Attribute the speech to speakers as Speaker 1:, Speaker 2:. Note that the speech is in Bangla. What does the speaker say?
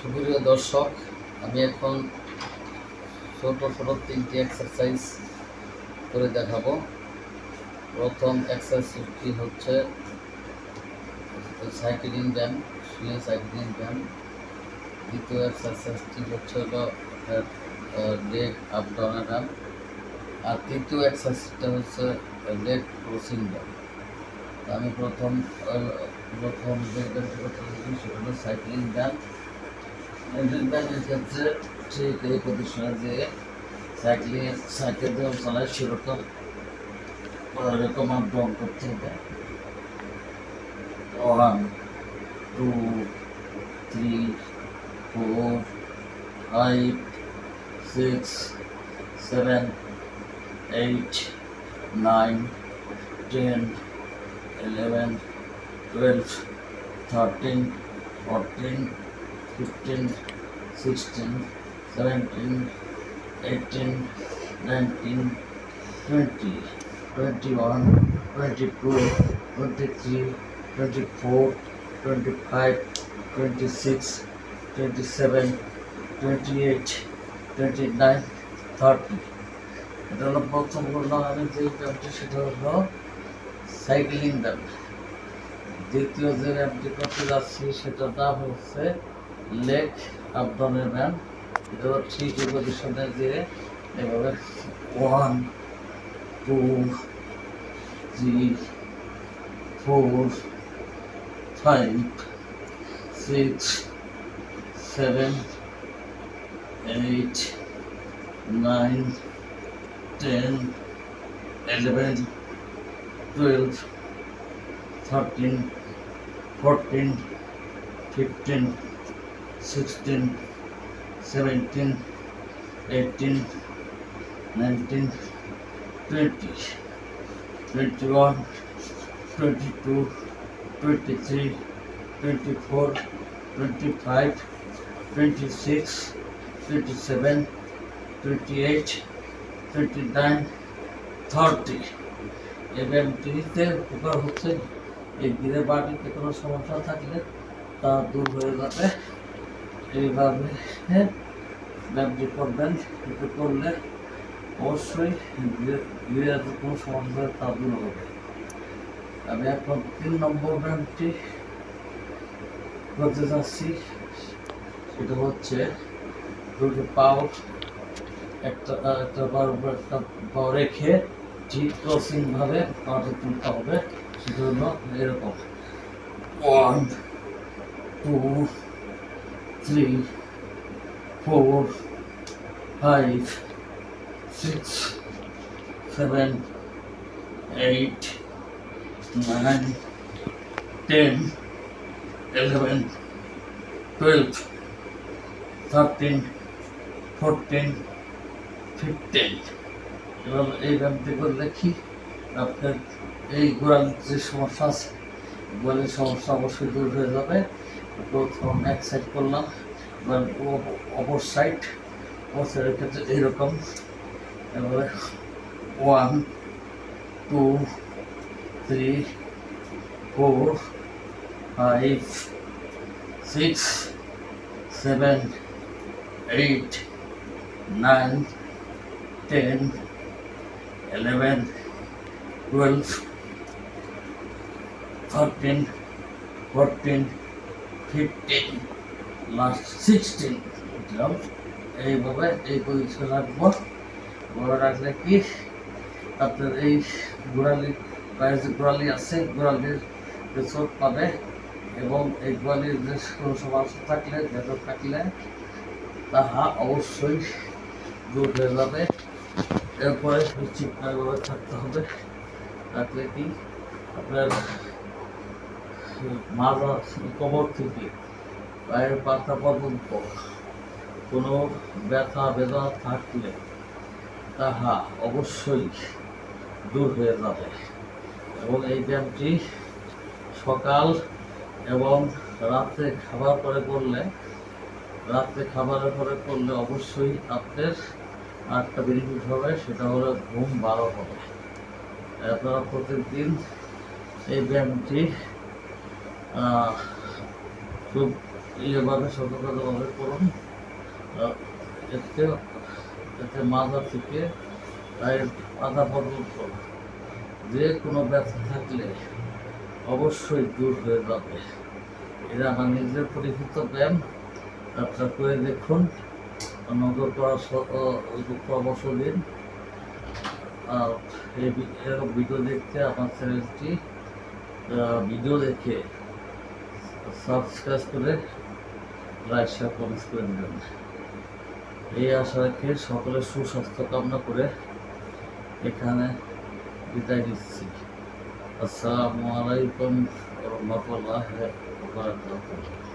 Speaker 1: সুপ্রিয় দর্শক, আমি এখন ছোট ছোট 3টি এক্সারসাইজ করে দেখাবো। প্রথম এক্সারসাইজটি হচ্ছে সাইক্লিং ব্যায়াম, শুয়ে সাইক্লিং ব্যায়াম। দ্বিতীয় এক্সারসাইজটি হচ্ছে লেগ আপ ডাউনের ব্যায়াম। আর তৃতীয় এক্সারসাইজটা হচ্ছে লেগ ক্রসিং ব্যায়াম। আমি প্রথম যে ব্যায়ামটি করতে সেটা হলো সাইক্লিং ব্যায়াম। ব্যায়ামের ক্ষেত্রে ঠিক এই পজিশনে যে সাইকেল দিয়ে চালায় সেরকম এরকম আপ ডাউন করতে হবে। 1 2 3 4 5 6 7 8 9 10 11 12 13 14 15 16 17 18 19 20 21 22 23 24 25 26 27 28 29 30। এটা হলো প্রথম করলাম আমি যে ব্যায়ামটি, সেটা হলো সাইক্লিং ব্যায়াম। দ্বিতীয় যে ব্যায়ামটি করতে যাচ্ছি সেটার নাম হচ্ছে লেগ আপ ডাউনের ব্যায়াম। এটা হলো ঠিক এই পজিশনে যে এভাবে 1 2 3 4 5 6 7 8 9 10 11 12 13 14 15 16 17 18 19 20 21 22 23 24 25 26 27 28 29 30। এই ব্যায়ামটিতে উপকার হচ্ছে এই গিরে বাটিতে কোনো সমস্যা থাকলে তা দূর হয়ে যাবে। এইভাবে ব্যায়ামটি করবেন। এতে করলে অবশ্যই গিরে কোনো সমস্যা তা দূর হবে। আমি এখন 3 নম্বর ব্যায়ামটি করতে যাচ্ছি। সেটা হচ্ছে দুটো পাও একটা পাও রেখে ঠিক ক্রসিং ভাবে পাটা তুলতে হবে। সেটা হলো এরকম 1 2 3 4 5 6 7 8 9 10 11 12 13 14 15। এবং এই ব্যায়ামটি করলে কি আপনার এই গোড়ালির যে সমস্যা আছে, গোড়ালির সমস্যা অবশ্যই দূর হয়ে যাবে। প্রথম এক সাইড করলাম, এবার অপর সাইডের ক্ষেত্রে এইরকম এবারে 1 2 3 4 5 6 7 8 9 10 11 12 13 14 15 লাস্ট 16। এইভাবে এই পজিশন রাখবো। বড় রাখলে কি আপনার এই গোড়ালির গায়ে যে গোড়ালি আছে, গোড়ালির চোট পাবে এবং এই গোড়ালির যে কোনো সমস্যা থাকলে, ভেতর থাকলে তাহা অবশ্যই দূর হয়ে যাবে। এরপরে ঠিকঠাকভাবে থাকতে হবে। থাকলে কি আপনার মাজা কোমর থেকে পায়ের পাতা পর্যন্ত কোনো ব্যথা বেদনা থাকলে তাহা অবশ্যই দূর হয়ে যাবে। এবং এই ব্যায়ামটি সকাল এবং রাত্রে খাবারের পরে করলে অবশ্যই আপনার একটা বেনিফিট হবে, সেটা হলো ঘুম ভালো হবে। আপনারা প্রত্যেকদিন এই ব্যায়ামটি খুব এইভাবে সতর্কতাভাবে করুন। আহ, এতে এতে মাজা থেকে পায়ের পাতা পর্যন্ত যে কোনো ব্যথা থাকলে অবশ্যই দূর হয়ে যাবে। এটা আমার নিজের পরীক্ষিত ব্যায়াম, আপনারা করে দেখুন, নজর করার পরামর্শ দিন। আর এরকম ভিডিও দেখতে আমার চ্যানেলটি ভিডিও দেখে সাবস্ক্রাইব করে লাইক শেয়ার কমেন্টস করে দেবেন। এই আশা রেখে সকলের সুস্বাস্থ্য কামনা করে এখানে বিদায় নিচ্ছি। আসসালামু আলাইকুম ওয়া রাহমাতুল্লাহি ওয়া বারাকাতুহু।